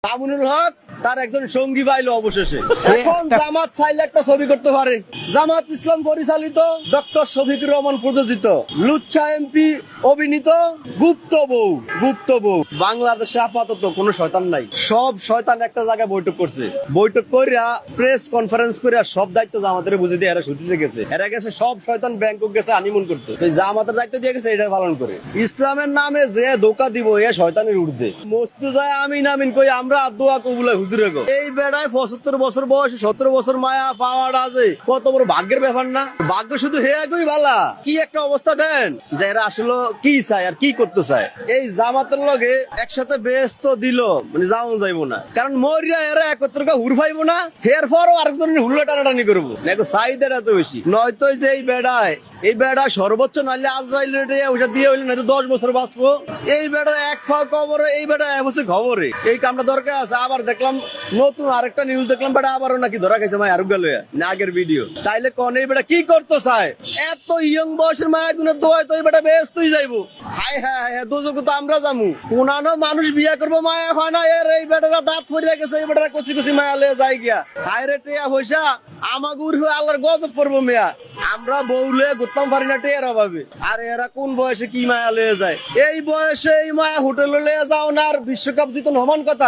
মামুনুল হক তার একজন সঙ্গী পাইলো অবশেষে। এখন জামাত চাইলে একটা ছবি করতে পারে। জামাত ইসলাম পরিচালিত, ডক্টর শফিকুর রহমান প্রযোজিত, লুচ্ছা এমপি অভিনীত গুপ্ত বউ। বাংলাদেশে আপাতত কোনো শয়তান নাই, সব শয়তান একটা জায়গায় বৈঠক করছে। বৈঠক কইরা প্রেস কনফারেন্স কইরা সব দায়িত্ব জামাতের বুঝে দিয়ে এরা ছুটিতে গেছে। এরা গেছে সব শয়তান ব্যাংকক গেছে হানিমুন করতে। তো জামাতের দায়িত্ব দিয়ে গেছে, এটা পালন করে। ইসলামের নামে যে ধোকা দিব এ শয়তানের ঊর্ধ্বে। মস্তু যায় আমিন আমিন কই আমরা দোয়া কবুলাই হুজুরে গো। এই বেড়ায় 75 বছর বয়সে 17 বছর মায়া পাওয়াটা আছে কত বড় ভাগ্যের ব্যাপার না? ভাগ্য শুধু হে একই ভালা। কি একটা অবস্থা দেন যে এরা আসলে কি চায় আর কি করতে চায়। এই জামাতের লগে একসাথে ব্যস্ত দিল মানে যাওয়া যাইবো না, কারণ মরিয়া এরা একত্রকে হুর পাইবো না। এর পরও আরেকজনের হুল্লা টানাটানি করবো, দেখো চাহিদাটা এত বেশি। নয়তো যে এই বেড়া সর্বোচ্চ নাইলে আজরাইল দিয়ে হইলে না 10 বছর বাঁচবো। এই বেড়ার এক ফাঁক খবরে, এই বেড়া বসে খবরে এই কামটা দরকার আছে। আবার দেখলাম নতুন আরেকটা নিউজ দেখলাম, বেড়া আবারও নাকি ধরা খাইছে মায় আরো গেল না আগের ভিডিও। তাইলে কোন এই বেড়া কি করতে চায়? এত ইয়ং বয়সের মায়া গুণের দোয়ায় তো এই বেড়া ব্যস্তই যাইবো। হায় হায় হায়, দুজকে তো আমরা যামু। কোনানো মানুষ বিয়া করবো মায়া হয় না, এর এই বেটারা দাঁত ফরিয়া গেছে, এই বেটারা কচি কচি মায়া লয়ে যায় গিয়া। হায় রে টিয়া পয়সা আমাগুর হয়ে আল্লাহর গজব পড়বো মেয়া। আমরা বউলে ঘুরতাম পারি না টিয়ার অভাবে। আর এরা কোন বয়সে কি মায়া লয়ে যায়? এই বয়সে এই মায়া হোটেলে লয়ে যাও না আর বিশ্বকাপ জিতন হমান কথা।